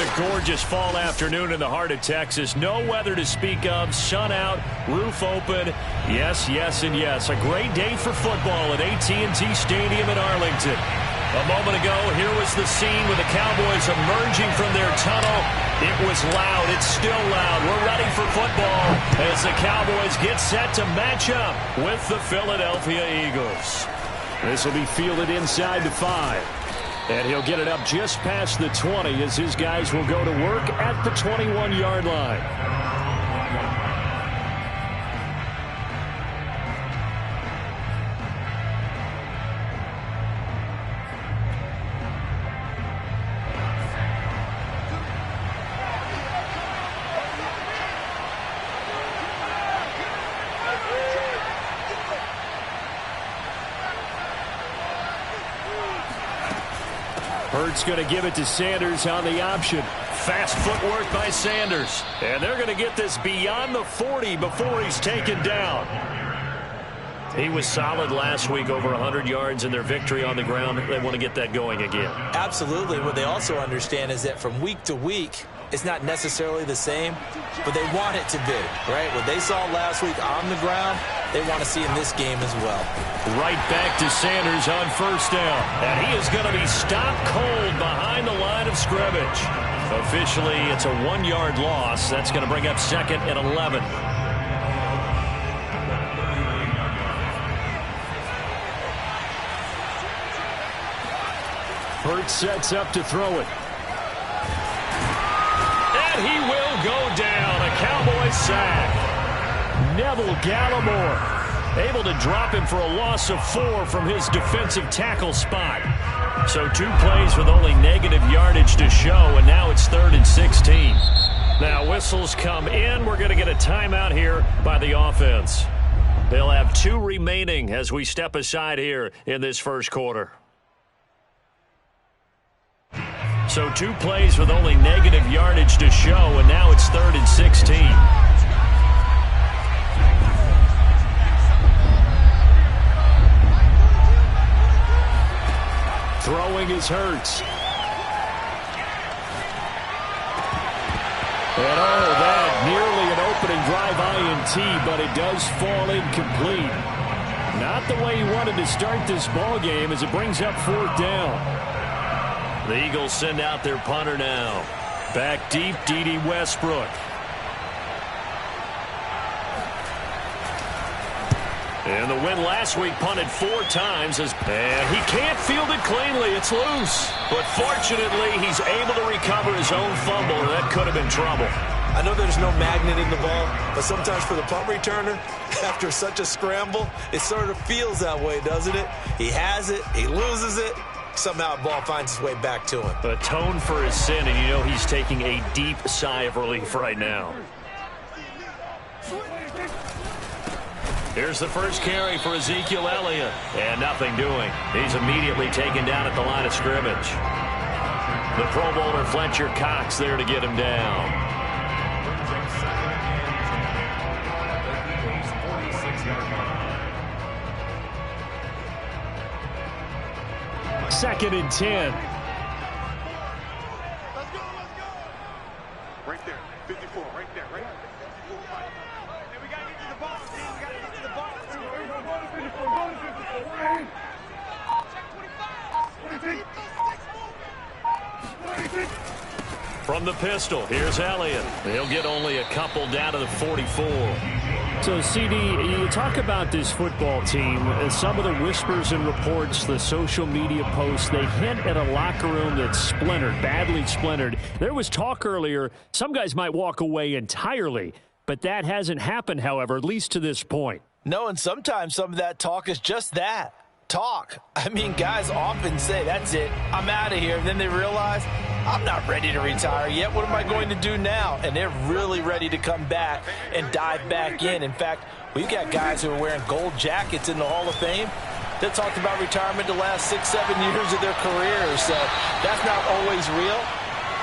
a gorgeous fall afternoon in the heart of Texas. No weather to speak of. Sun out, roof open. Yes, yes, and yes. A great day for football at AT&T Stadium in Arlington. A moment ago, here was the scene with the Cowboys emerging from their tunnel. It was loud. It's still loud. We're ready for football as the Cowboys get set to match up with the Philadelphia Eagles. This will be fielded inside the 5. And he'll get it up just past the 20 as his guys will go to work at the 21-yard line. Hurts going to give it to Sanders on the option. Fast footwork by Sanders. And they're going to get this beyond the 40 before he's taken down. He was solid last week, over 100 yards in their victory on the ground. They want to get that going again. Absolutely. What they also understand is that from week to week, it's not necessarily the same, but they want it to be, right? What they saw last week on the ground, they want to see in this game as well. Right back to Sanders on first down. And he is going to be stopped cold behind the line of scrimmage. Officially, it's a 1-yard loss. That's going to bring up second and 11. Hurts sets up to throw it. And he will go down. A Cowboy sack. Neville Gallimore able to drop him for a loss of 4 from his defensive tackle spot. So 2 plays with only negative yardage to show, and now it's 3rd and 16. Now whistles come in. We're going to get a timeout here by the offense. They'll have 2 remaining as we step aside here in this first quarter. So 2 plays with only negative yardage to show, and now it's 3rd and 16. Throwing is Hurts. And that nearly an opening drive INT, but it does fall incomplete. Not the way he wanted to start this ball game as it brings up 4th down. The Eagles send out their punter now. Back deep, D.D. Westbrook. And the win last week, punted 4 times. And he can't field it cleanly. It's loose. But fortunately, he's able to recover his own fumble, and that could have been trouble. I know there's no magnet in the ball, but sometimes for the punt returner, after such a scramble, it sort of feels that way, doesn't it? He has it, he loses it. Somehow the ball finds its way back to him. Atone for his sin, and you know he's taking a deep sigh of relief right now. Here's the first carry for Ezekiel Elliott. And nothing doing. He's immediately taken down at the line of scrimmage. The Pro Bowler Fletcher Cox there to get him down. Second and 10. Let's go. Right there. 54. Right there. Right there. And we got to get to the box, team. We got to get to the box. From the pistol, here's Elliott. He'll get only a couple down to the 44. So, CD, you talk about this football team, some of the whispers and reports, the social media posts, they hint at a locker room that's splintered, badly splintered. There was talk earlier, some guys might walk away entirely, but that hasn't happened, however, at least to this point. No, and sometimes some of that talk is just that. Talk. I mean, guys often say, that's it, I'm out of here. And then they realize, I'm not ready to retire yet. What am I going to do now? And they're really ready to come back and dive back in. In fact, we've got guys who are wearing gold jackets in the Hall of Fame that talked about retirement the last 6-7 years of their careers. So that's not always real.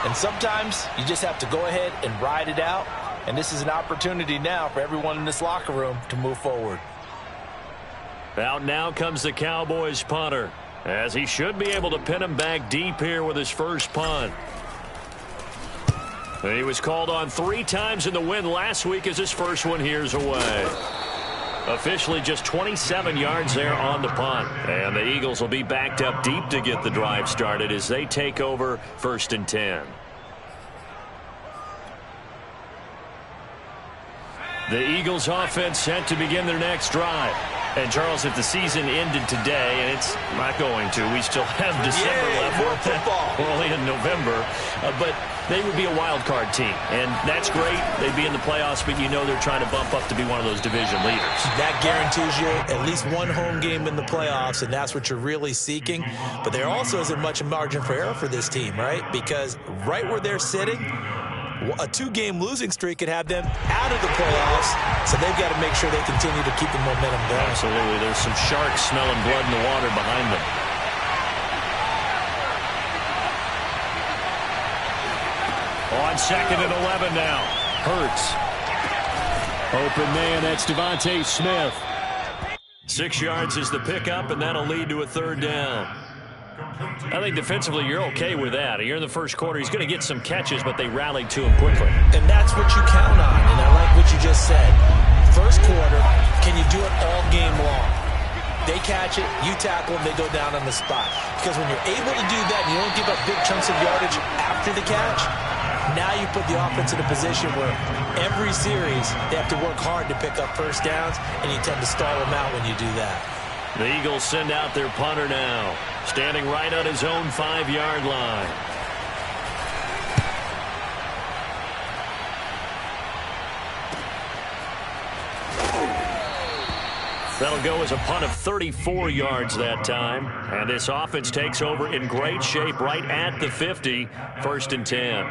And sometimes you just have to go ahead and ride it out. And this is an opportunity now for everyone in this locker room to move forward. Out now comes the Cowboys punter, as he should be able to pin him back deep here with his first punt. He was called on 3 times in the win last week as his first one here's away. Officially just 27 yards there on the punt. And the Eagles will be backed up deep to get the drive started as they take over 1st and 10. The Eagles offense set to begin their next drive. And, Charles, if the season ended today, and it's not going to, we still have December left. More football. We're only in November. But they would be a wild card team. And that's great. They'd be in the playoffs, but you know they're trying to bump up to be one of those division leaders. That guarantees you at least one home game in the playoffs, and that's what you're really seeking. But there also isn't much margin for error for this team, right? Because right where they're sitting, a 2-game losing streak could have them out of the playoffs, so they've got to make sure they continue to keep the momentum going. Absolutely. There's some sharks smelling blood in the water behind them. On 2nd and 11 now. Hurts. Open man, that's Devontae Smith. 6 yards is the pickup, and that'll lead to a 3rd down. I think defensively you're okay with that. You're in the first quarter. He's going to get some catches, but they rallied to him quickly. And that's what you count on, and I like what you just said. First quarter, can you do it all game long? They catch it, you tackle them, they go down on the spot. Because when you're able to do that and you don't give up big chunks of yardage after the catch, now you put the offense in a position where every series they have to work hard to pick up first downs, and you tend to stall them out when you do that. The Eagles send out their punter now, standing right on his own 5-yard line. That'll go as a punt of 34 yards that time. And this offense takes over in great shape right at the 50, 1st and 10.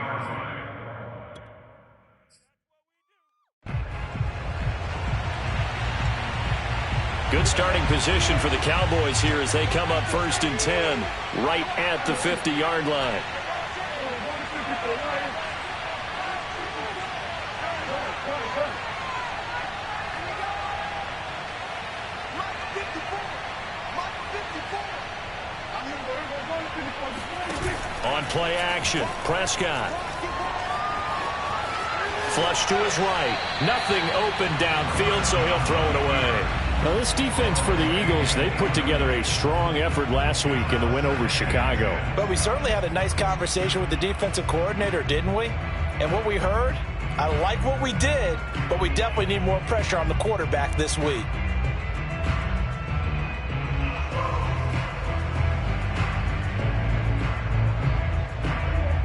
Good starting position for the Cowboys here as they come up 1st and 10 right at the 50-yard line. On play action, Prescott. Flush to his right. Nothing open downfield, so he'll throw it away. Now, this defense for the Eagles, they put together a strong effort last week in the win over Chicago. But we certainly had a nice conversation with the defensive coordinator, didn't we? And what we heard, I like what we did, but we definitely need more pressure on the quarterback this week.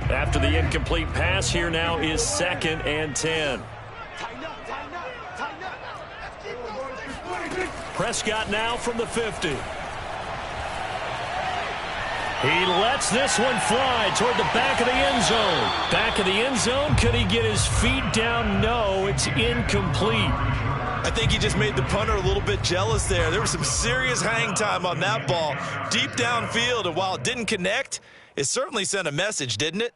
After the incomplete pass, here now is 2nd and 10. Prescott now from the 50. He lets this one fly toward the back of the end zone. Back of the end zone. Could he get his feet down? No, it's incomplete. I think he just made the punter a little bit jealous there. There was some serious hang time on that ball deep downfield, and while it didn't connect, it certainly sent a message, didn't it?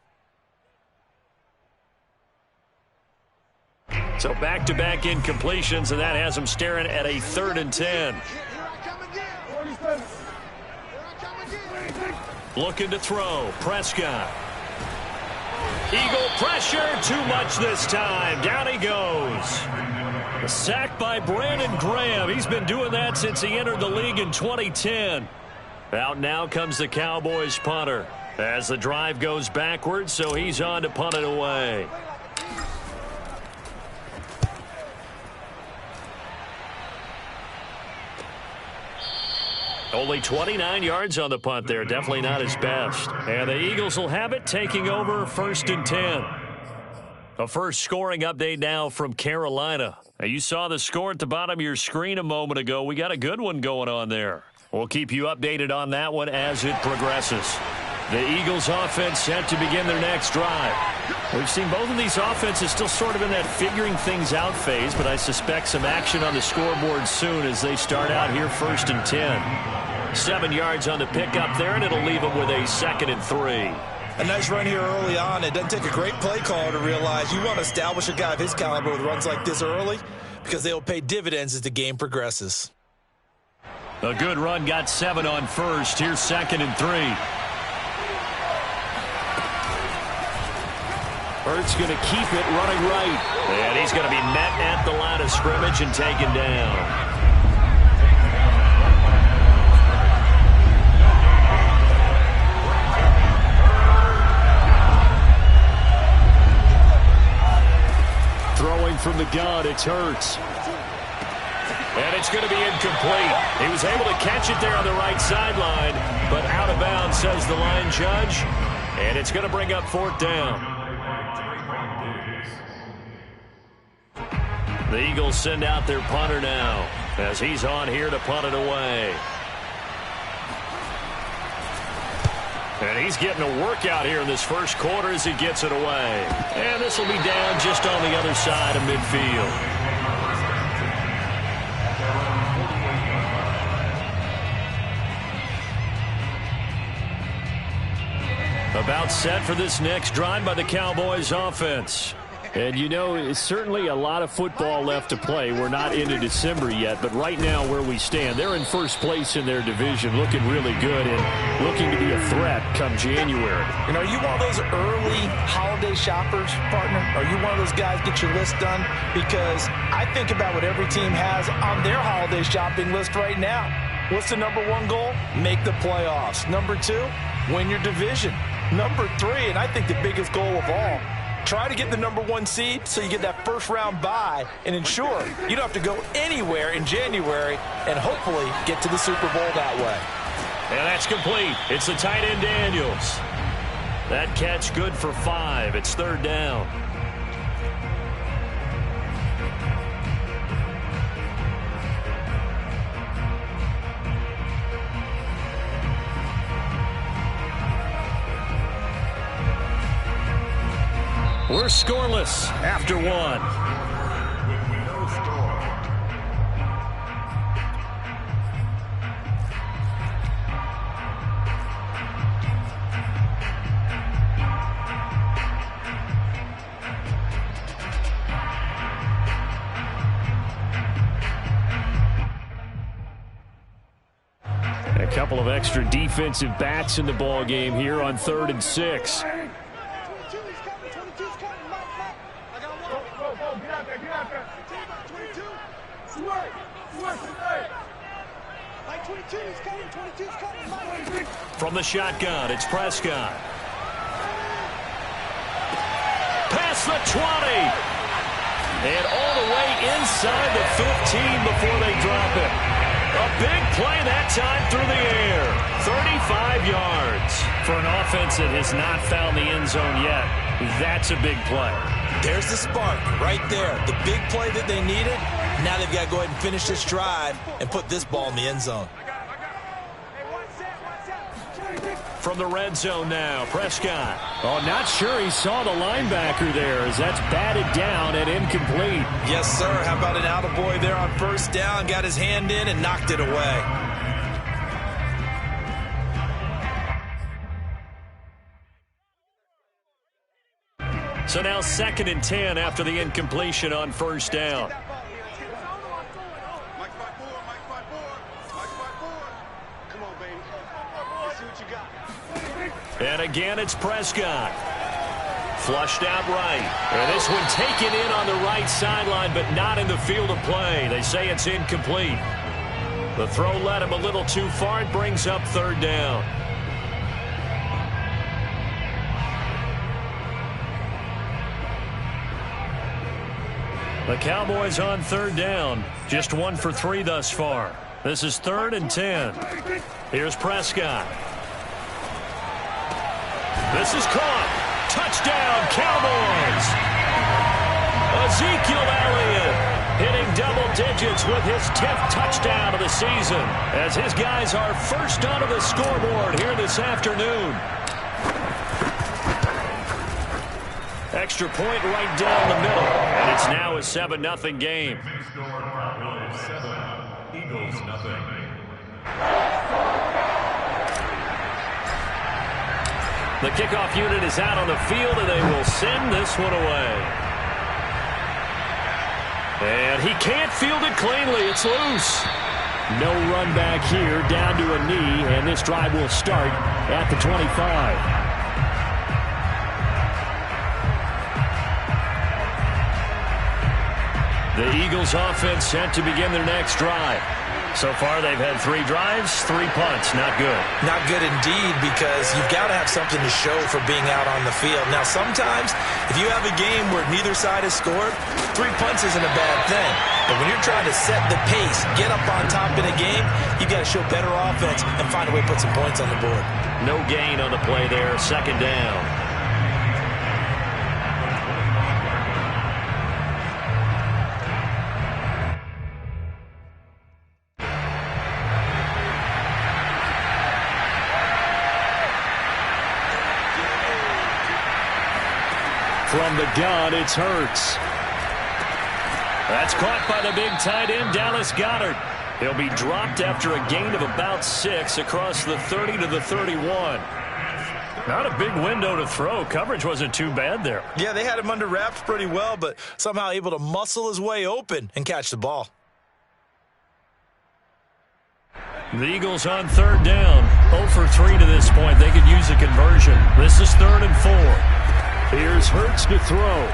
So back-to-back incompletions, and that has him staring at a 3rd and 10. Looking to throw. Prescott. Eagle pressure. Too much this time. Down he goes. A sack by Brandon Graham. He's been doing that since he entered the league in 2010. Out now comes the Cowboys punter as the drive goes backwards, so he's on to punt it away. Only 29 yards on the punt there. Definitely not his best. And the Eagles will have it, taking over 1st and 10. A first scoring update now from Carolina. Now, you saw the score at the bottom of your screen a moment ago. We got a good one going on there. We'll keep you updated on that one as it progresses. The Eagles offense set to begin their next drive. We've seen both of these offenses still sort of in that figuring things out phase, but I suspect some action on the scoreboard soon as they start out here 1st and 10. 7 yards on the pickup there, and it'll leave them with a 2nd and 3. A nice run here early on. It doesn't take a great play caller to realize you want to establish a guy of his caliber with runs like this early because they will pay dividends as the game progresses. A good run, got 7 on first. Here's 2nd and 3. Hurts going to keep it running right. And he's going to be met at the line of scrimmage and taken down. Throwing from the gun, it's Hurts. And it's going to be incomplete. He was able to catch it there on the right sideline, but out of bounds, says the line judge. And it's going to bring up 4th down. The Eagles send out their punter now as he's on here to punt it away. And he's getting a workout here in this first quarter as he gets it away. And this will be down just on the other side of midfield. About set for this next drive by the Cowboys offense. And, you know, it's certainly a lot of football left to play. We're not into December yet, but right now where we stand, they're in first place in their division, looking really good and looking to be a threat come January. And are you one of those early holiday shoppers, partner? Are you one of those guys get your list done? Because I think about what every team has on their holiday shopping list right now. What's the number 1 goal? Make the playoffs. Number 2, win your division. Number 3, and I think the biggest goal of all, try to get the number 1 seed so you get that first round bye and ensure you don't have to go anywhere in January and hopefully get to the Super Bowl that way. And that's complete. It's the tight end Daniels. That catch good for 5. It's 3rd down. We're scoreless after 1. A couple of extra defensive backs in the ball game here on 3rd and 6. From the shotgun, it's Prescott. Past the 20. And all the way inside the 15 before they drop it. A big play that time through the air. 35 yards. For an offense that has not found the end zone yet, that's a big play. There's the spark right there. The big play that they needed. Now they've got to go ahead and finish this drive and put this ball in the end zone. From the red zone now, Prescott. Oh, not sure he saw the linebacker there as that's batted down and incomplete. Yes, sir. How about an attaboy there on 1st down? Got his hand in and knocked it away. So now 2nd and 10 after the incompletion on 1st down. And again, it's Prescott. Flushed out right. And this one taken in on the right sideline, but not in the field of play. They say it's incomplete. The throw led him a little too far. It brings up 3rd down. The Cowboys on 3rd down. Just 1 for 3 thus far. This is 3rd and 10. Here's Prescott. This is caught. Touchdown, Cowboys. Ezekiel Elliott hitting double digits with his 10th touchdown of the season as his guys are first onto the scoreboard here this afternoon. Extra point right down the middle, and it's now a 7-0 game. Eagles nothing. The kickoff unit is out on the field, and they will send this one away. And he can't field it cleanly. It's loose. No run back here, down to a knee, and this drive will start at the 25. The Eagles offense set to begin their next drive. So far, they've had 3 drives, 3 punts. Not good. Not good indeed, because you've got to have something to show for being out on the field. Now, sometimes, if you have a game where neither side has scored, 3 punts isn't a bad thing. But when you're trying to set the pace, get up on top in a game, you've got to show better offense and find a way to put some points on the board. No gain on the play there. 2nd down. From the gun, it's Hurts. That's caught by the big tight end, Dallas Goedert. He'll be dropped after a gain of about 6 across the 30 to the 31. Not a big window to throw. Coverage wasn't too bad there. Yeah, they had him under wraps pretty well, but somehow able to muscle his way open and catch the ball. The Eagles on 3rd down. 0 for 3 to this point. They could use a conversion. This is 3rd and 4. Here's Hurts to throw.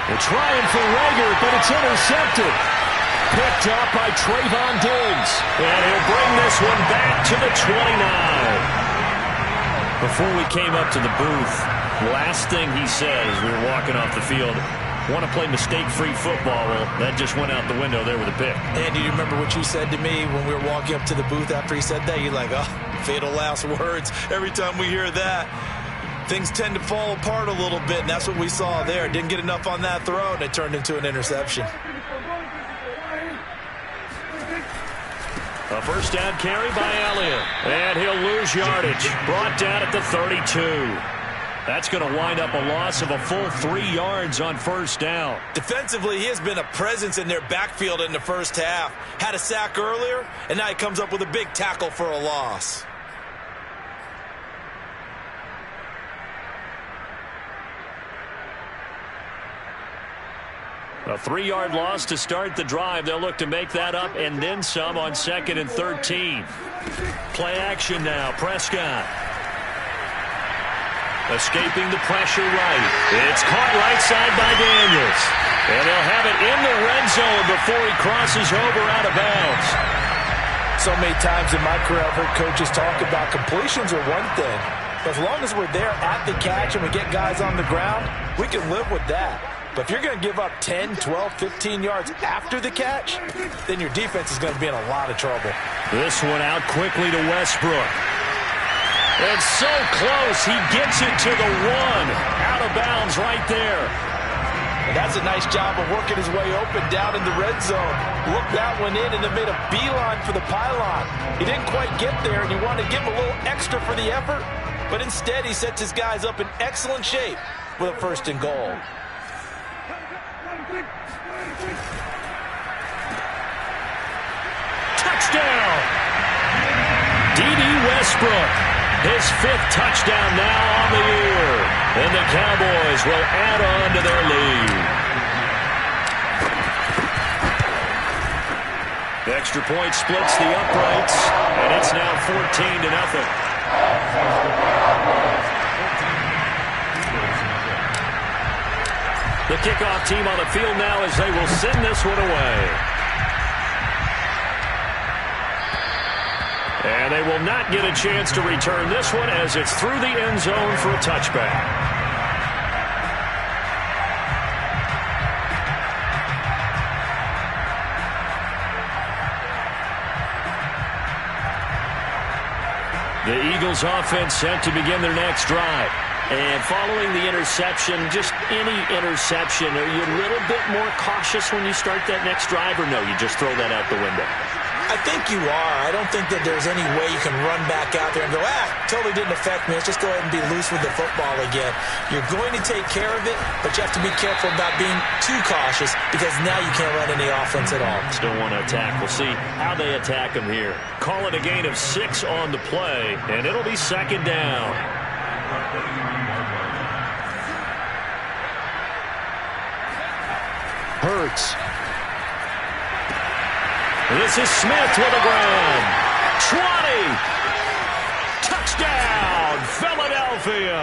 They're trying for Rager, but it's intercepted. Picked up by Trayvon Diggs. And he'll bring this one back to the 29. Before we came up to the booth, last thing he said as we were walking off the field, want to play mistake-free football. Well, that just went out the window there with a pick. Andy, do you remember what you said to me when we were walking up to the booth after he said that? You're like, oh, fatal last words. Every time we hear that, things tend to fall apart a little bit, and that's what we saw there. Didn't get enough on that throw, and it turned into an interception. A 1st down carry by Elliott. And he'll lose yardage. Brought down at the 32. That's going to wind up a loss of a full 3 yards on 1st down. Defensively, he has been a presence in their backfield in the first half. Had a sack earlier, and now he comes up with a big tackle for a loss. A 3-yard loss to start the drive. They'll look to make that up and then some on 2nd and 13. Play action now. Prescott. Escaping the pressure right. It's caught right side by Daniels. And they'll have it in the red zone before he crosses over out of bounds. So many times in my career, I've heard coaches talk about completions are one thing. As long as we're there at the catch and we get guys on the ground, we can live with that. But if you're going to give up 10, 12, 15 yards after the catch, then your defense is going to be in a lot of trouble. This one out quickly to Westbrook. And so close, he gets it to the 1. Out of bounds right there. And that's a nice job of working his way open down in the red zone. Looked that one in and then made a beeline for the pylon. He didn't quite get there, and you want to give him a little extra for the effort. But instead, he sets his guys up in excellent shape with a 1st and goal. Touchdown! D.D. Westbrook. His 5th touchdown now on the year. And the Cowboys will add on to their lead. The extra point splits the uprights, and it's now 14-0. The kickoff team on the field now as they will send this one away. And they will not get a chance to return this one as it's through the end zone for a touchback. The Eagles offense set to begin their next drive. And following the interception, just any interception, are you a little bit more cautious when you start that next drive, or no, you just throw that out the window? I think you are. I don't think that there's any way you can run back out there and go, totally didn't affect me. Let's just go ahead and be loose with the football again. You're going to take care of it, but you have to be careful about being too cautious because now you can't run any offense at all. Still want to attack. We'll see how they attack them here. Call it a gain of 6 on the play, and it'll be 2nd down. Hurts. This is Smith with a ground. 20. Touchdown, Philadelphia.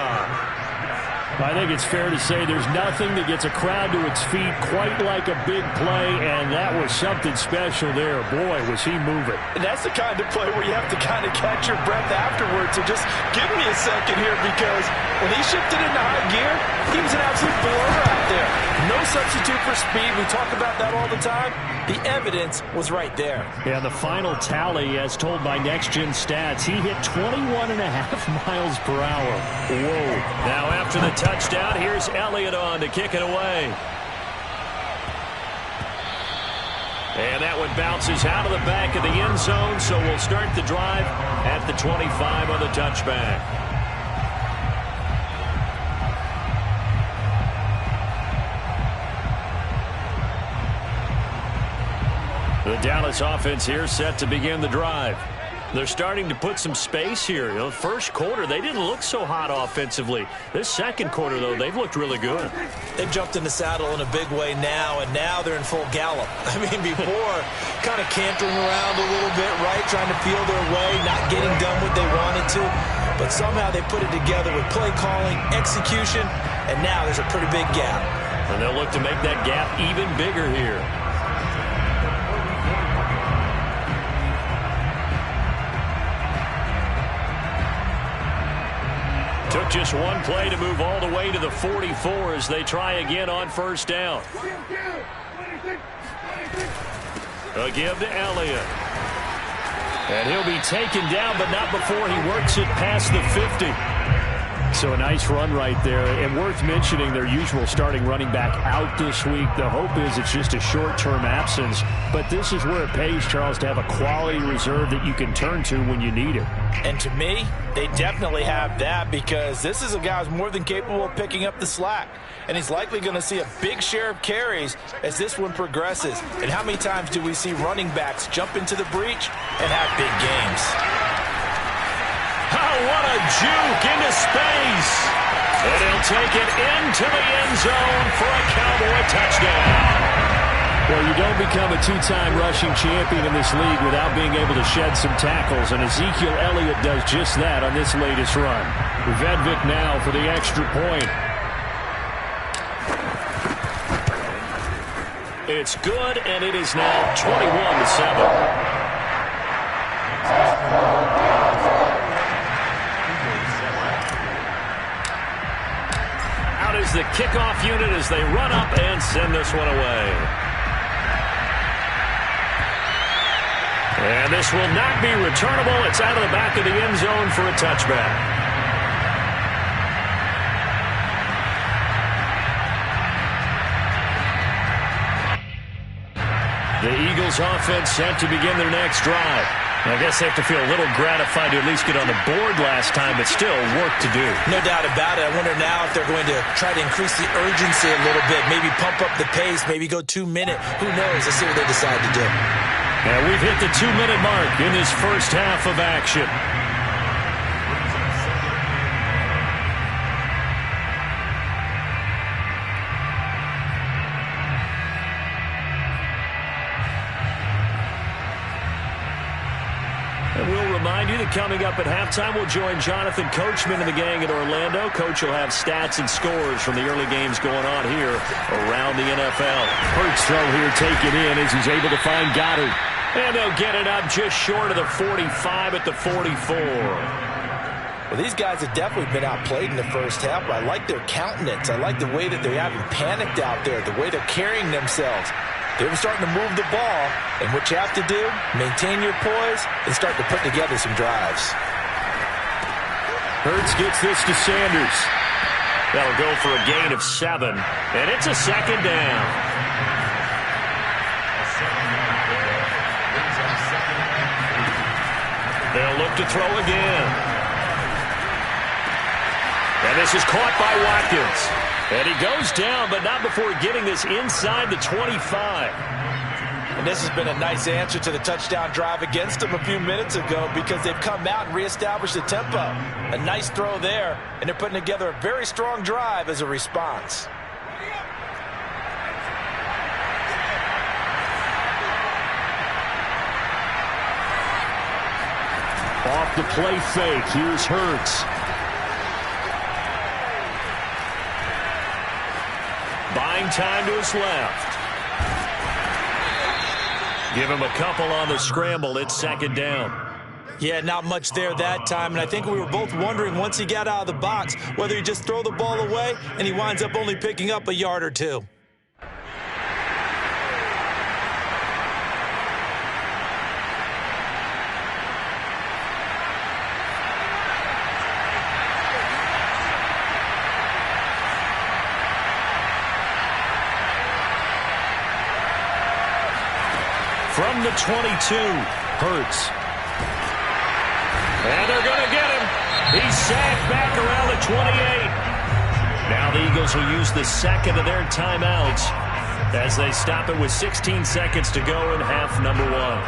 I think it's fair to say there's nothing that gets a crowd to its feet quite like a big play, and that was something special there. Boy, was he moving. And that's the kind of play where you have to kind of catch your breath afterwards. So just give me a second here, because when he shifted into high gear, he was an absolute blower out there. No substitute for speed. We talk about that all the time. The evidence was right there. Yeah, the final tally, as told by Next Gen Stats, he hit 21.5 miles per hour. Whoa. Now after the touchdown, here's Elliott on to kick it away. And that one bounces out of the back of the end zone, so we'll start the drive at the 25 on the touchback. The Dallas offense here set to begin the drive. They're starting to put some space here. You know, first quarter, they didn't look so hot offensively. This second quarter, though, they've looked really good. They've jumped in the saddle in a big way now, and now they're in full gallop. I mean, before, kind of cantering around a little bit, right, trying to feel their way, not getting done what they wanted to. But somehow they put it together with play calling, execution, and now there's a pretty big gap. And they'll look to make that gap even bigger here. Took just one play to move all the way to the 44 as they try again on first down. A give to Elliott. And he'll be taken down, but not before he works it past the 50. So a nice run right there, and worth mentioning their usual starting running back out this week. The hope is it's just a short-term absence, but this is where it pays, Charles, to have a quality reserve that you can turn to when you need it. And to me, they definitely have that, because this is a guy who's more than capable of picking up the slack. And he's likely going to see a big share of carries as this one progresses. And how many times do we see running backs jump into the breach and have big games? Oh, what a juke into space. And he'll take it into the end zone for a Cowboy touchdown. Well, you don't become a two-time rushing champion in this league without being able to shed some tackles, and Ezekiel Elliott does just that on this latest run. Vedvik now for the extra point. It's good, and it is now 21-7. Is the kickoff unit as they run up and send this one away. And this will not be returnable. It's out of the back of the end zone for a touchback. The Eagles offense set to begin their next drive. I guess they have to feel a little gratified to at least get on the board last time, but still work to do. No doubt about it. I wonder now if they're going to try to increase the urgency a little bit, maybe pump up the pace, maybe go 2 minute. Who knows? Let's see what they decide to do. And we've hit the 2-minute mark in this first half of action. Remind you that coming up at halftime, we'll join Jonathan Coachman and the gang in Orlando. Coach will have stats and scores from the early games going on here around the NFL. Hurts throw here taken in as he's able to find Goddard. And they'll get it up just short of the 45 at the 44. Well, these guys have definitely been outplayed in the first half, but I like their countenance. I like the way that they haven't panicked out there, the way they're carrying themselves. They're starting to move the ball, and what you have to do, maintain your poise and start to put together some drives. Hurts gets this to Sanders. That'll go for a gain of 7, and it's a second down. They'll look to throw again. And this is caught by Watkins. And he goes down, but not before getting this inside the 25. And this has been a nice answer to the touchdown drive against them a few minutes ago, because they've come out and reestablished the tempo. A nice throw there, and they're putting together a very strong drive as a response. Off the play fake, here's Hurts. buying time to his left. Give him a couple on the scramble. It's second down. Yeah, not much there that time, and I think we were both wondering once he got out of the box whether he just throw the ball away and he winds up only picking up a yard or two. From the 22, Hurts. And they're going to get him. He's sacked back around the 28. Now the Eagles will use the second of their timeouts as they stop it with 16 seconds to go in half number one.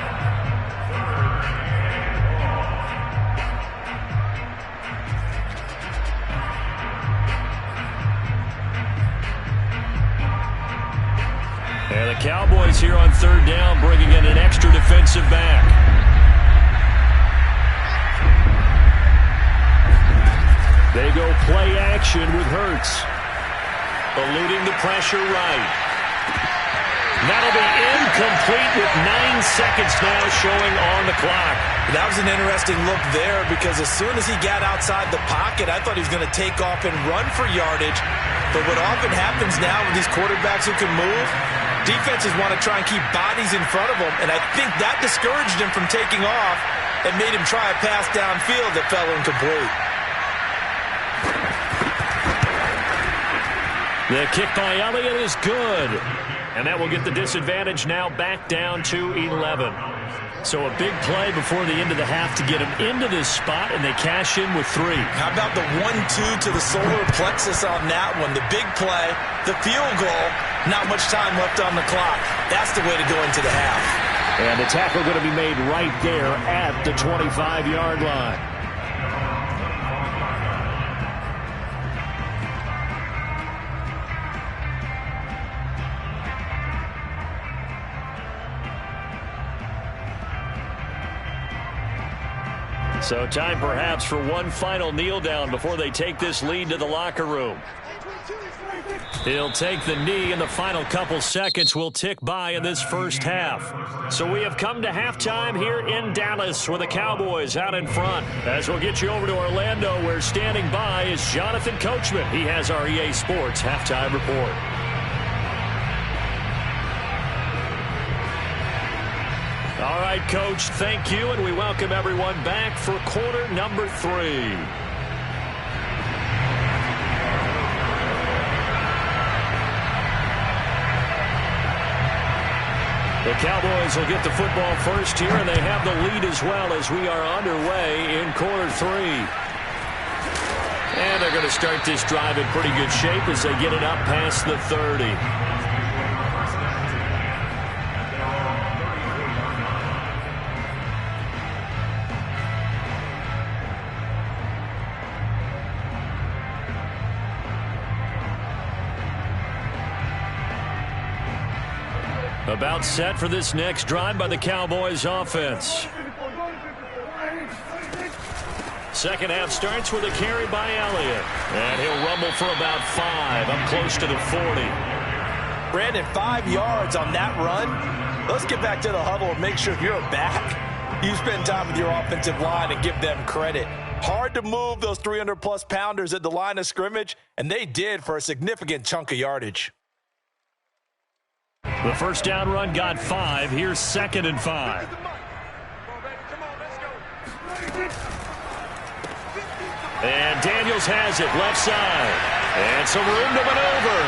And the Cowboys here on third down bringing in an extra defensive back. They go play action with Hurts. Eluding the pressure right. That'll be incomplete with 9 seconds now showing on the clock. That was an interesting look there because as soon as he got outside the pocket, I thought he was going to take off and run for yardage. But what often happens now with these quarterbacks who can move, defenses want to try and keep bodies in front of them, and I think that discouraged him from taking off and made him try a pass downfield that fell incomplete. The kick by Elliott is good. And that will get the disadvantage now back down to 11. So a big play before the end of the half to get him into this spot, and they cash in with 3. How about the 1-2 to the solar plexus on that one? The big play, the field goal, not much time left on the clock. That's the way to go into the half. And the tackle going to be made right there at the 25-yard line. So time perhaps for one final kneel down before they take this lead to the locker room. He'll take the knee, and the final couple seconds will tick by in this first half. So we have come to halftime here in Dallas with the Cowboys out in front. As we'll get you over to Orlando, where standing by is Jonathan Coachman. He has our EA Sports halftime report. All right, Coach, thank you, and we welcome everyone back for quarter number 3. The Cowboys will get the football first here, and they have the lead as well as we are underway in quarter 3. And they're going to start this drive in pretty good shape as they get it up past the 30. About set for this next drive by the Cowboys offense. Second half starts with a carry by Elliott. And he'll rumble for about 5, up close to the 40. Brandon, 5 yards on that run. Let's get back to the huddle and make sure if you're a back, you spend time with your offensive line and give them credit. Hard to move those 300-plus pounders at the line of scrimmage, and they did for a significant chunk of yardage. The first down run got 5. Here's 2nd and 5. And Daniels has it left side. And some room to maneuver.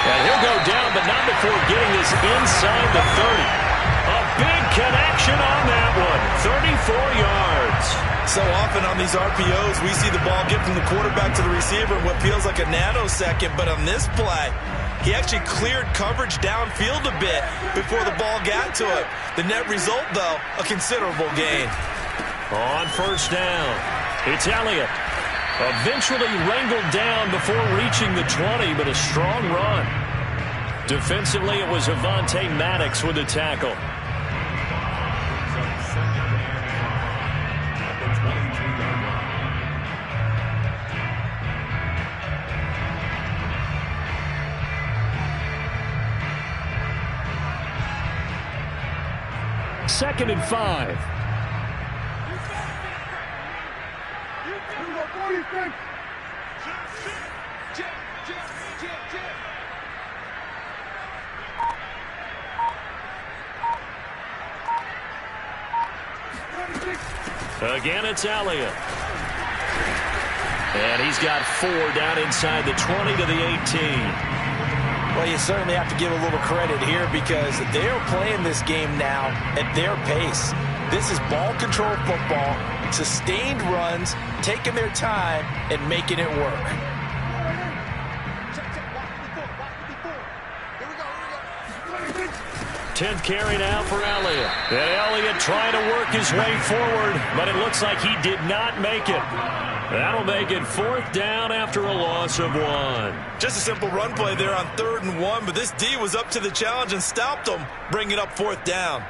And he'll go down, but not before getting this inside the 30. A big connection on that one. 34 yards. So often on these RPOs, we see the ball get from the quarterback to the receiver in what feels like a nanosecond. But on this play, he actually cleared coverage downfield a bit before the ball got to him. The net result, though, a considerable gain. On first down, it's Elliott. Eventually wrangled down before reaching the 20, but a strong run. Defensively, it was Avonte Maddox with the tackle. 2nd and 5. Again, it's Elliott. And he's got 4 down inside the 20 to the 18. Well, you certainly have to give a little credit here because they're playing this game now at their pace. This is ball control football, sustained runs, taking their time and making it work. 10th carry now for Elliott. And Elliott trying to work his way forward, but it looks like he did not make it. That'll make it 4th down after a loss of 1. Just a simple run play there on 3rd and 1, but this D was up to the challenge and stopped them, bringing up 4th down.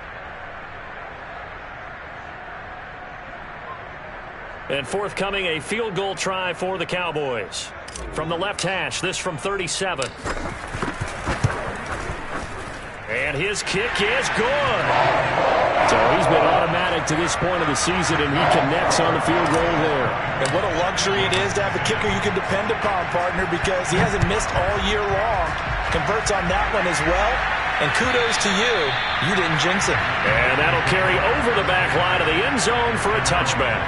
And forthcoming, a field goal try for the Cowboys. From the left hash, this from 37. And his kick is good. So he's been automatic to this point of the season, and he connects on the field goal there. And what a luxury it is to have a kicker you can depend upon, partner, because he hasn't missed all year long. Converts on that one as well. And kudos to you. You didn't jinx it. And that'll carry over the back line of the end zone for a touchback.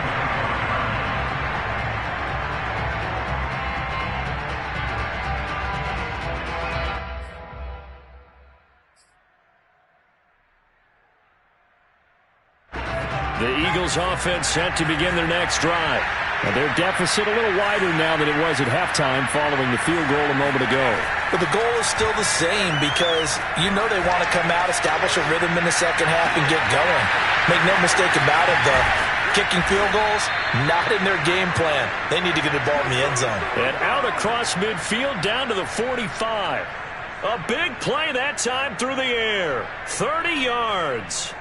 The Eagles offense set to begin their next drive. And their deficit a little wider now than it was at halftime following the field goal a moment ago. But the goal is still the same because you know they want to come out, establish a rhythm in the second half, and get going. Make no mistake about it, though. Kicking field goals, not in their game plan. They need to get the ball in the end zone. And out across midfield down to the 45. A big play that time through the air. 30 yards.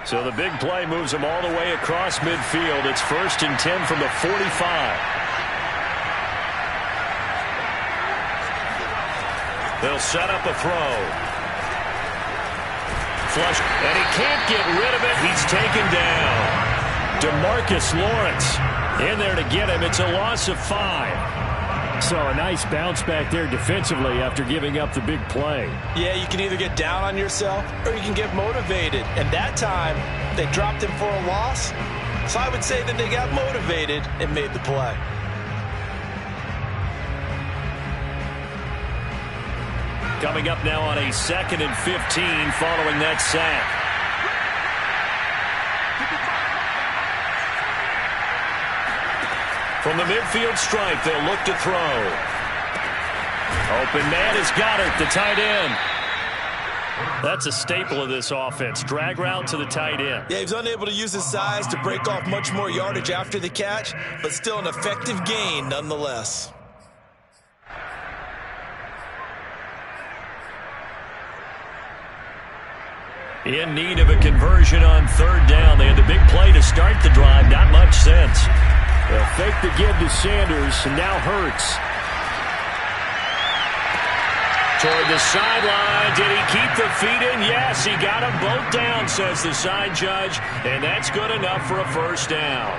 So the big play moves them all the way across midfield. It's 1st and 10 from the 45. They'll set up a throw. Flush, and he can't get rid of it. He's taken down. DeMarcus Lawrence in there to get him. It's a loss of 5. So a nice bounce back there defensively after giving up the big play. Yeah, you can either get down on yourself or you can get motivated. And that time, they dropped him for a loss. So I would say that they got motivated and made the play. Coming up now on a 2nd and 15 following that sack. From the midfield stripe, they'll look to throw. Open man is Goddard, the tight end. That's a staple of this offense. Drag route to the tight end. Yeah, he's unable to use his size to break off much more yardage after the catch, but still an effective gain nonetheless. In need of a conversion on 3rd down. They had the big play to start the drive. Not much sense. They'll fake the give to Sanders, and now Hurts. Toward the sideline. Did he keep the feet in? Yes, he got them both down, says the side judge, and that's good enough for a 1st down.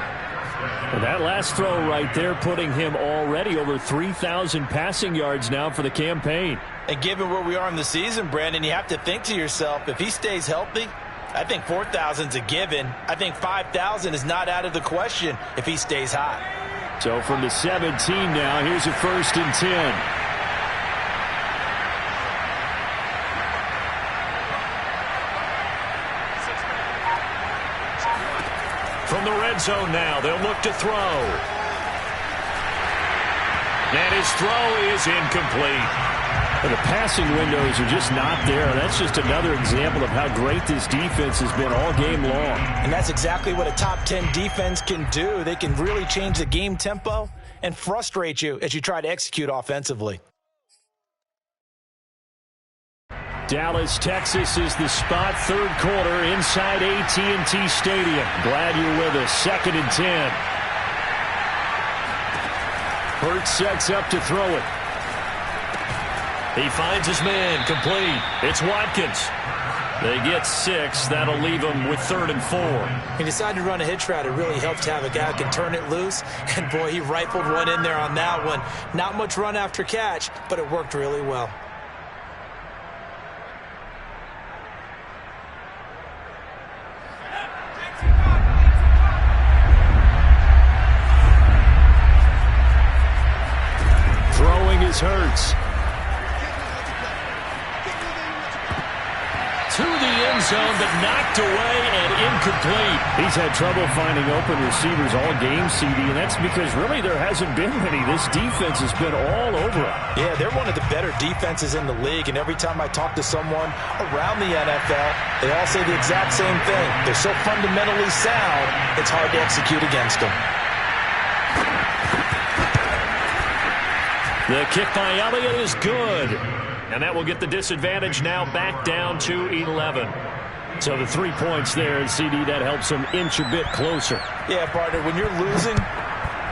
And that last throw right there putting him already over 3,000 passing yards now for the campaign. And given where we are in the season, Brandon, you have to think to yourself, if he stays healthy, I think 4,000's a given. I think 5,000 is not out of the question if he stays hot. So from the 17 now, here's a 1st and 10. From the red zone now, they'll look to throw. And his throw is incomplete. The passing windows are just not there. That's just another example of how great this defense has been all game long. And that's exactly what a top 10 defense can do. They can really change the game tempo and frustrate you as you try to execute offensively. Dallas, Texas is the spot. 3rd quarter inside AT&T Stadium. Glad you're with us. 2nd and 10. Hurts sets up to throw it. He finds his man, complete. It's Watkins. They get 6. That'll leave him with 3rd and 4. He decided to run a hitch route. It really helped to have a guy who can turn it loose. And, boy, he rifled one in there on that one. Not much run after catch, but it worked really well. Throwing is Hurts. To the end zone, but knocked away and incomplete. He's had trouble finding open receivers all game, CD, and that's because really there hasn't been many. This defense has been all over him. Yeah, they're one of the better defenses in the league, and every time I talk to someone around the NFL, they all say the exact same thing. They're so fundamentally sound, it's hard to execute against them. The kick by Elliott is good. And that will get the disadvantage now back down to 11. So the 3 points there, and CD, that helps them inch a bit closer. Yeah, partner, when you're losing,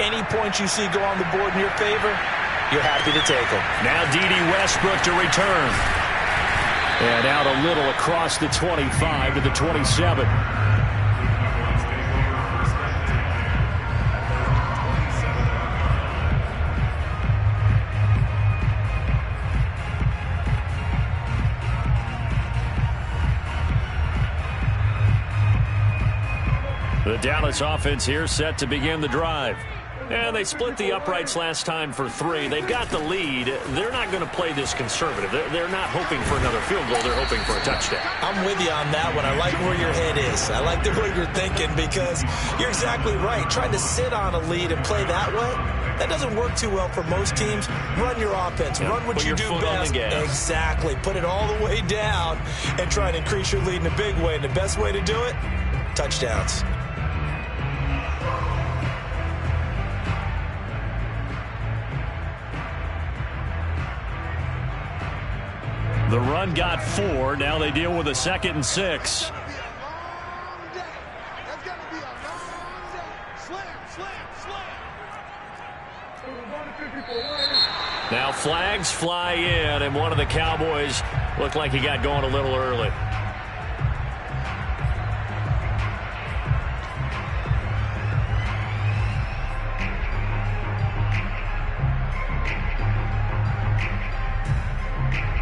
any points you see go on the board in your favor, you're happy to take them. Now D.D. Westbrook to return. And out a little across the 25 to the 27. The Dallas offense here set to begin the drive. And they split the uprights last time for 3. They've got the lead. They're not going to play this conservative. They're not hoping for another field goal. They're hoping for a touchdown. I'm with you on that one. I like where your head is. I like the way you're thinking because you're exactly right. Trying to sit on a lead and play that way, that doesn't work too well for most teams. Run your offense. Yeah, run what you do best. Exactly. Put it all the way down and try and increase your lead in a big way. And the best way to do it, touchdowns. The run got 4. Now they deal with a 2nd and 6. Now flags fly in, and one of the Cowboys looked like he got going a little early.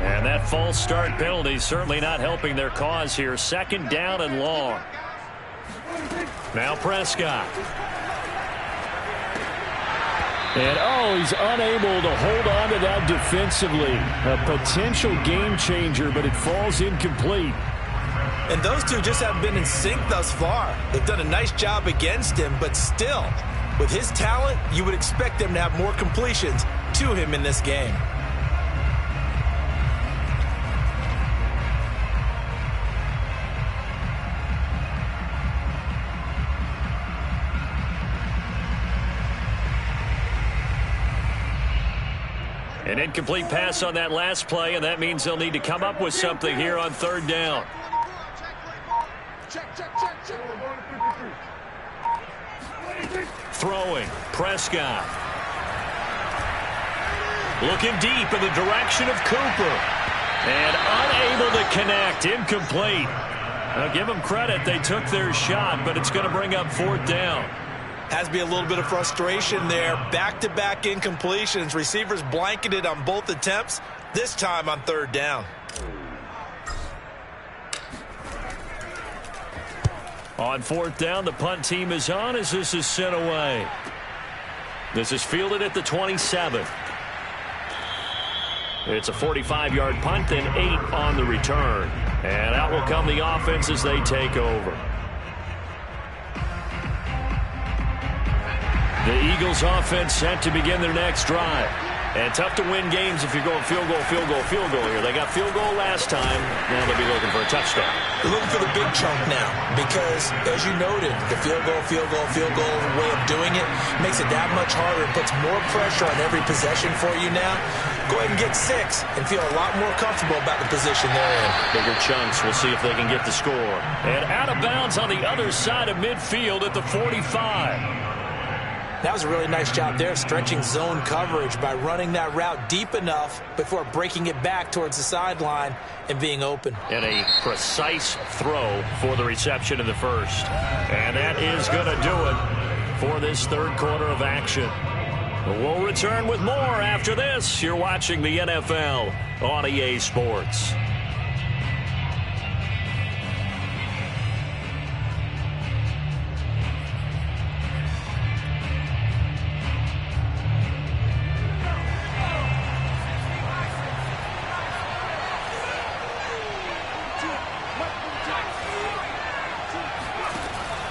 And that false start penalty certainly not helping their cause here. 2nd down and long. Now Prescott. And, he's unable to hold on to that defensively. A potential game changer, but it falls incomplete. And those two just haven't been in sync thus far. They've done a nice job against him, but still, with his talent, you would expect them to have more completions to him in this game. An incomplete pass on that last play, and that means they'll need to come up with something here on 3rd down. Throwing, Prescott. Looking deep in the direction of Cooper. And unable to connect, incomplete. Now give them credit, they took their shot, but it's going to bring up 4th down. Has to be a little bit of frustration there. Back-to-back incompletions. Receivers blanketed on both attempts, this time on 3rd down. On 4th down, the punt team is on as this is sent away. This is fielded at the 27. It's a 45-yard punt and 8 on the return. And out will come the offense as they take over. The Eagles offense set to begin their next drive. And tough to win games if you're going field goal, field goal, field goal here. They got field goal last time. Now they'll be looking for a touchdown. They're looking for the big chunk now because, as you noted, the field goal way of doing it makes it that much harder. It puts more pressure on every possession for you now. Go ahead and get 6 and feel a lot more comfortable about the position they're in. Bigger chunks. We'll see if they can get the score. And out of bounds on the other side of midfield at the 45. That was a really nice job there, stretching zone coverage by running that route deep enough before breaking it back towards the sideline and being open. And a precise throw for the reception in the first. And that is going to do it for this third quarter of action. We'll return with more after this. You're watching the NFL on EA Sports.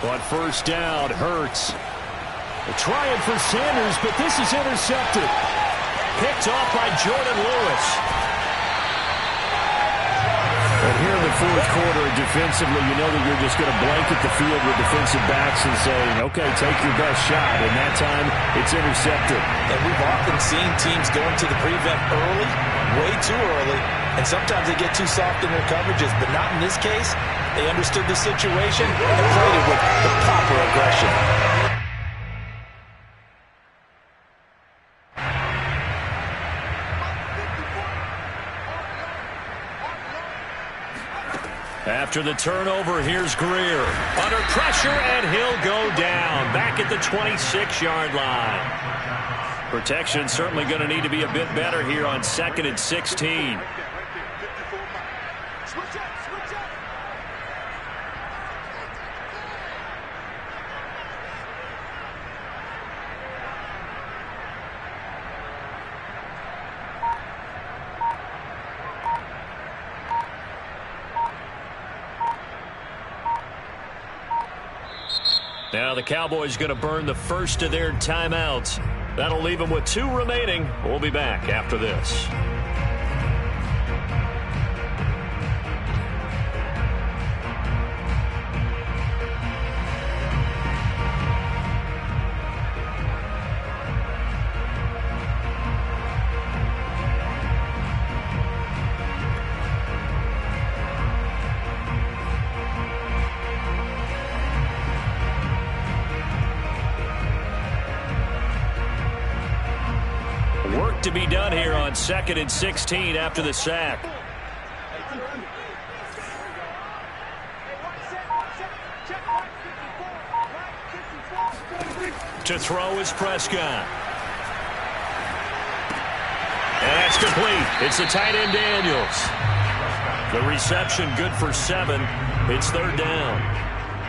On first down, Hurts. Trying for Sanders, but this is intercepted. Picked off by Jordan Lewis. And here in the fourth quarter, defensively, you know that you're just going to blanket the field with defensive backs and say, okay, take your best shot. And that time, it's intercepted. And we've often seen teams going to the prevent early, way too early, and sometimes they get too soft in their coverages, but not in this case. They understood the situation and played it with the proper aggression. After the turnover, here's Greer. Under pressure, and he'll go down. Back at the 26-yard line. Protection certainly going to need to be a bit better here on 2nd and 16. Now the Cowboys going to burn the first of their timeouts. That'll leave them with 2 remaining. We'll be back after this. Work to be done here on 2nd and 16 after the sack. To throw is Prescott. And that's complete. It's the tight end Daniels. The reception good for 7. It's 3rd down.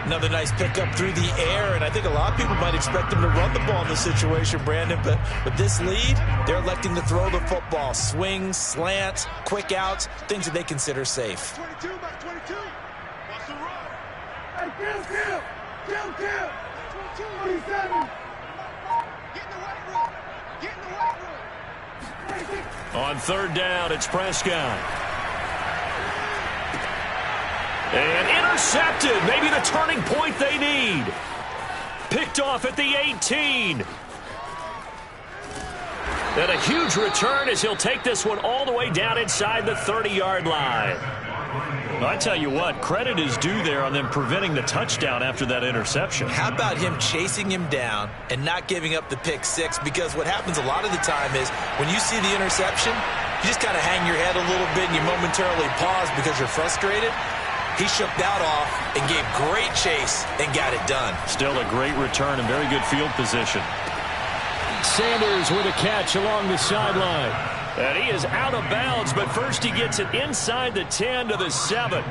Another nice pickup through the air, and I think a lot of people might expect them to run the ball in this situation, Brandon, but with this lead, they're electing to throw the football. Swings, slants, quick outs, things that they consider safe. 22 by 22. Watch the run. Hey, kill. 27. Get in the weight room. Get in the weight room. On 3rd down, it's Prescott. And intercepted. Maybe the turning point they need. Picked off at the 18. And a huge return as he'll take this one all the way down inside the 30-yard line. Well, I tell you what, credit is due there on them preventing the touchdown after that interception. How about him chasing him down and not giving up the pick 6? Because what happens a lot of the time is when you see the interception, you just kind of hang your head a little bit and you momentarily pause because you're frustrated. He shook that off and gave great chase and got it done. Still a great return and very good field position. Sanders with a catch along the sideline. And he is out of bounds, but first he gets it inside the 10 to the 7.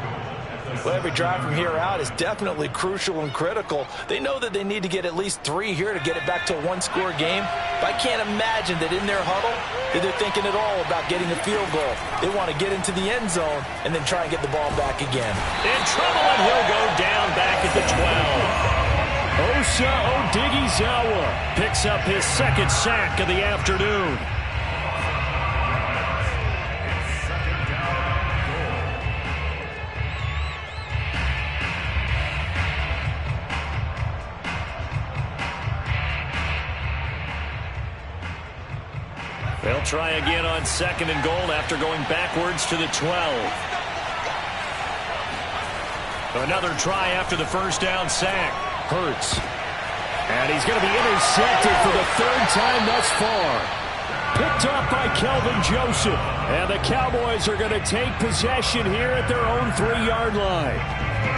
Well, every drive from here out is definitely crucial and critical. They know that they need to get at least 3 here to get it back to a 1-score game. But I can't imagine that in their huddle that they're thinking at all about getting a field goal. They want to get into the end zone and then try and get the ball back again. In trouble, and he'll go down back at the 12. Osa Odighizuwa Picks up his 2nd sack of the afternoon. They'll try again on 2nd and goal after going backwards to the 12. Another try after the first down sack. Hurts. And he's going to be intercepted for the third time thus far. Picked up by Kelvin Joseph. And the Cowboys are going to take possession here at their own 3-yard line.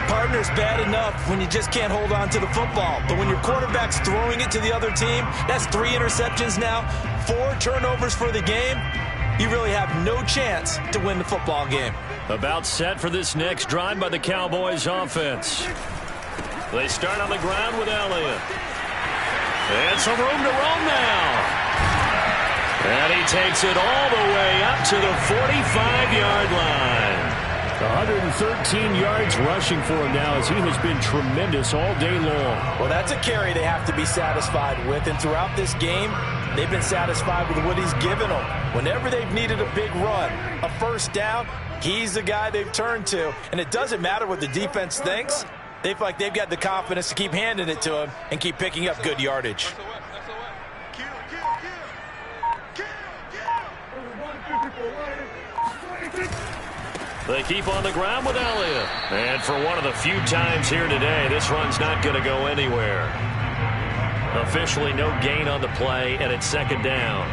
Partner's bad enough when you just can't hold on to the football. But when your quarterback's throwing it to the other team, that's 3 interceptions now, 4 turnovers for the game. You really have no chance to win the football game. About set for this next drive by the Cowboys offense. They start on the ground with Elliott. And some room to roam now. And he takes it all the way up to the 45-yard line. 113 yards rushing for him now as he has been tremendous all day long. Well, that's a carry they have to be satisfied with. And throughout this game, they've been satisfied with what he's given them. Whenever they've needed a big run, a first down, he's the guy they've turned to. And it doesn't matter what the defense thinks. They feel like they've got the confidence to keep handing it to him and keep picking up good yardage. They keep on the ground with Elliott. And for one of the few times here today, this run's not going to go anywhere. Officially no gain on the play, and it's second down.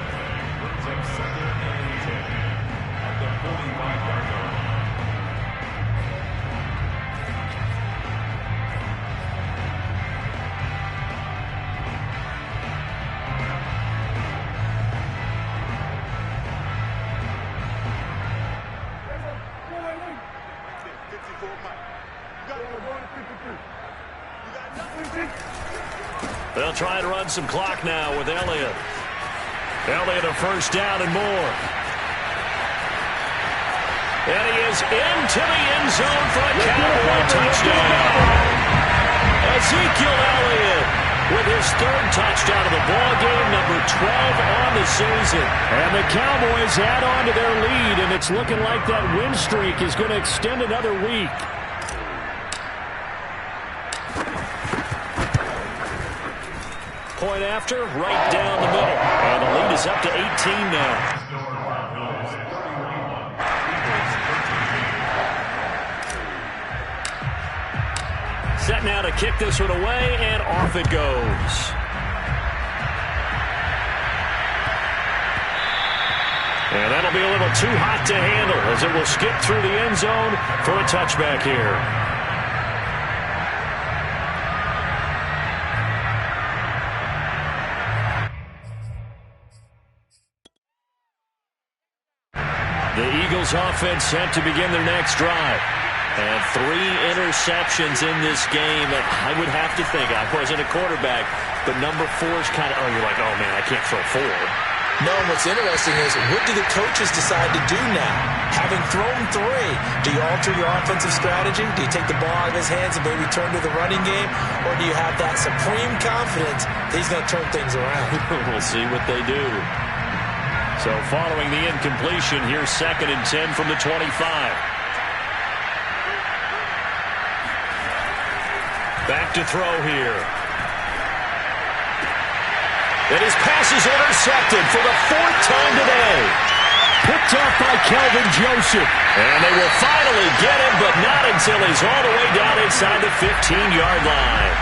They'll try to run some clock now with Elliott. Elliott a first down and more. And he is into the end zone for a Cowboy touchdown. Ezekiel Elliott with his 3rd touchdown of the ball game, number 12 on the season. And the Cowboys add on to their lead, and it's looking like that win streak is going to extend another week. Point after, right down the middle. And the lead is up to 18 now. Set now to kick this one away, and off it goes. And that'll be a little too hot to handle as it will skip through the end zone for a touchback here. The Eagles offense set to begin their next drive. And 3 interceptions in this game. And I would have to think, I wasn't a quarterback, but number 4 is kind of, oh, you're like, oh, man, I can't throw 4. No, and what's interesting is, what do the coaches decide to do now? Having thrown 3, do you alter your offensive strategy? Do you take the ball out of his hands and maybe turn to the running game? Or do you have that supreme confidence that he's going to turn things around? We'll see what they do. So following the incompletion, here's 2nd and 10 from the 25. Back to throw here. And his pass is intercepted for the 4th time today. Picked off by Kelvin Joseph. And they will finally get him, but not until he's all the way down inside the 15-yard line.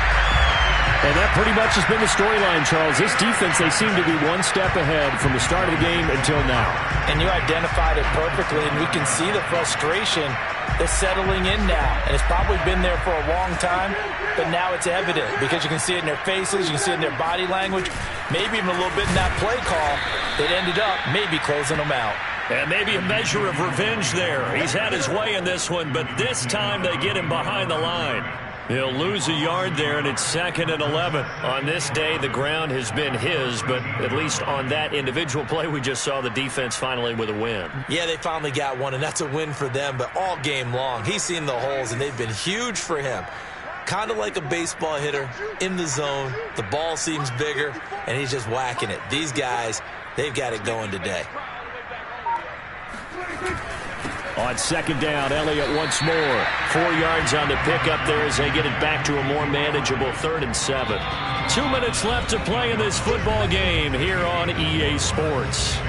And that pretty much has been the storyline, Charles. This defense, they seem to be one step ahead from the start of the game until now. And you identified it perfectly, and we can see the frustration that's settling in now. And it's probably been there for a long time, but now it's evident because you can see it in their faces, you can see it in their body language, maybe even a little bit in that play call that ended up maybe closing them out. And maybe a measure of revenge there. He's had his way in this one, but this time they get him behind the line. He'll lose a yard there, and it's 2nd and 11. On this day, the ground has been his, but at least on that individual play, we just saw the defense finally with a win. Yeah, they finally got one, and that's a win for them, but all game long, he's seen the holes, and they've been huge for him. Kind of like a baseball hitter in the zone. The ball seems bigger, and he's just whacking it. These guys, they've got it going today. On 2nd down, Elliott once more. 4 yards on the pickup there as they get it back to a more manageable 3rd and 7. 2 minutes left to play in this football game here on EA Sports.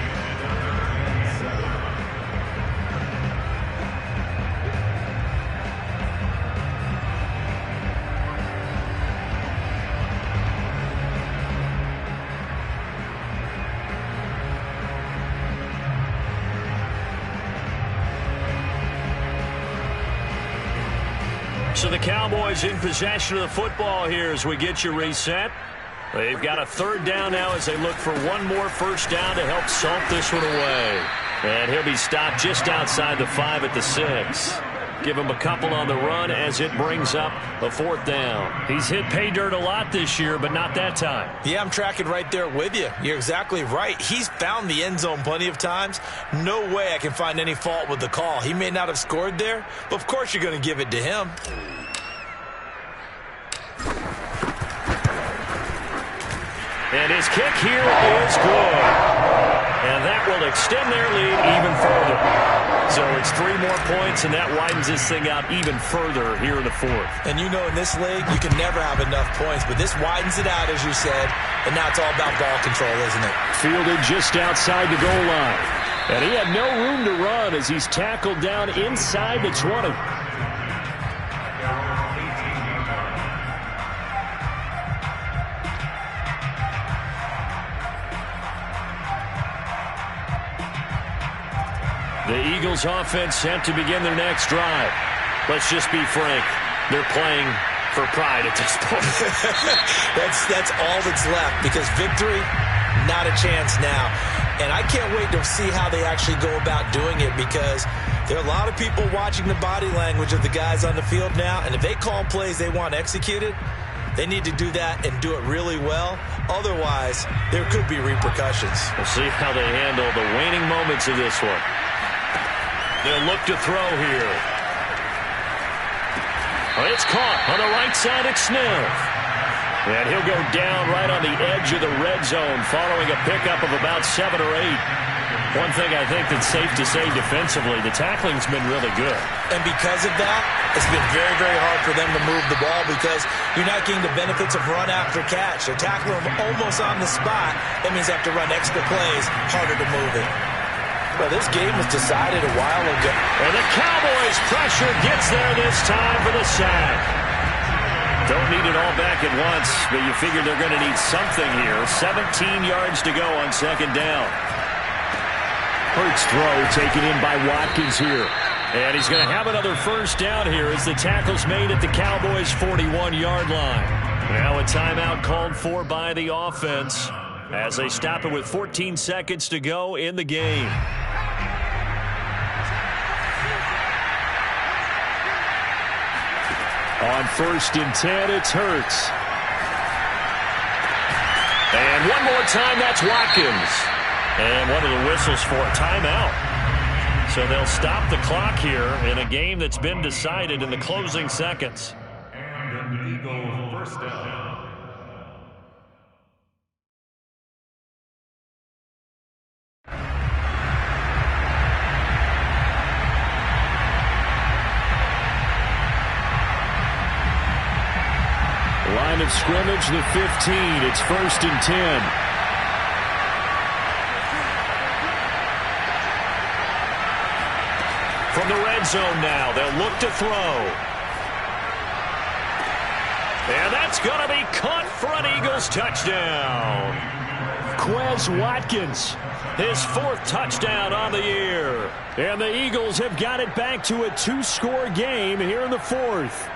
So the Cowboys in possession of the football here as we get you reset. They've got a third down now as they look for one more first down to help salt this one away. And he'll be stopped just outside the 5 at the 6. Give him a couple on the run as it brings up a fourth down. He's hit pay dirt a lot this year, but not that time. Yeah, I'm tracking right there with you. You're exactly right. He's found the end zone plenty of times. No way I can find any fault with the call. He may not have scored there, but of course you're going to give it to him. And his kick here is good. And that will extend their lead even further. So it's 3 more points, and that widens this thing out even further here in the fourth. And you know in this league, you can never have enough points, but this widens it out, as you said, and now it's all about ball control, isn't it? Fielded just outside the goal line. And he had no room to run as he's tackled down inside the 20. The Eagles offense set to begin their next drive. Let's just be frank. They're playing for pride at this point. That's all that's left because victory, not a chance now. And I can't wait to see how they actually go about doing it because there are a lot of people watching the body language of the guys on the field now. And if they call plays they want executed, they need to do that and do it really well. Otherwise, there could be repercussions. We'll see how they handle the waning moments of this one. They'll look to throw here. Oh, it's caught on the right side at Smith. And he'll go down right on the edge of the red zone following a pickup of about 7 or 8. One thing I think that's safe to say defensively, the tackling's been really good. And because of that, it's been very, very hard for them to move the ball because you're not getting the benefits of run after catch. They're tackling them almost on the spot. That means they have to run extra plays, harder to move it. Well, this game was decided a while ago. And the Cowboys' pressure gets there this time for the sack. Don't need it all back at once, but you figure they're going to need something here. 17 yards to go on second down. Hurts throw taken in by Watkins here. And he's going to have another first down here as the tackle's made at the Cowboys' 41-yard line. Now a timeout called for by the offense as they stop it with 14 seconds to go in the game. On 1st and 10, it's Hurts. And one more time, that's Watkins. And one of the whistles for a timeout. So they'll stop the clock here in a game that's been decided in the closing seconds. And the Eagles first down. Line of scrimmage, the 15. It's 1st and 10. From the red zone now, they'll look to throw. And that's going to be caught for an Eagles touchdown. Quez Watkins, his 4th touchdown on the year. And the Eagles have got it back to a 2-score game here in the 4th.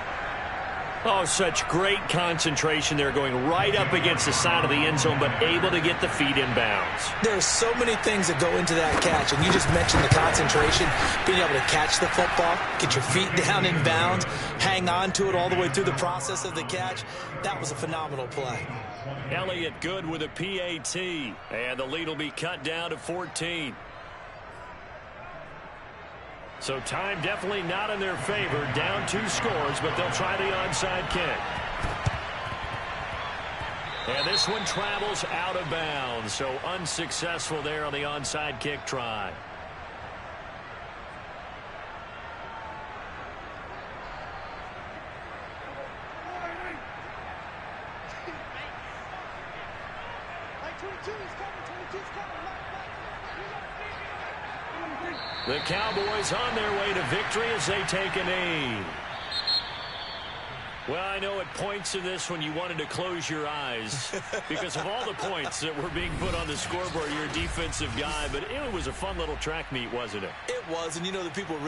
Oh, such great concentration there, going right up against the side of the end zone, but able to get the feet in bounds. There's so many things that go into that catch, and you just mentioned the concentration, being able to catch the football, get your feet down in bounds, hang on to it all the way through the process of the catch. That was a phenomenal play. Elliott good with a PAT, and the lead will be cut down to 14. So time definitely not in their favor. Down 2 scores, but they'll try the onside kick. And this one travels out of bounds, so unsuccessful there on the onside kick try. The Cowboys on their way to victory as they take a knee. Well, I know at points in this when you wanted to close your eyes because of all the points that were being put on the scoreboard. You're a defensive guy, but it was a fun little track meet, wasn't it? It was, and you know the people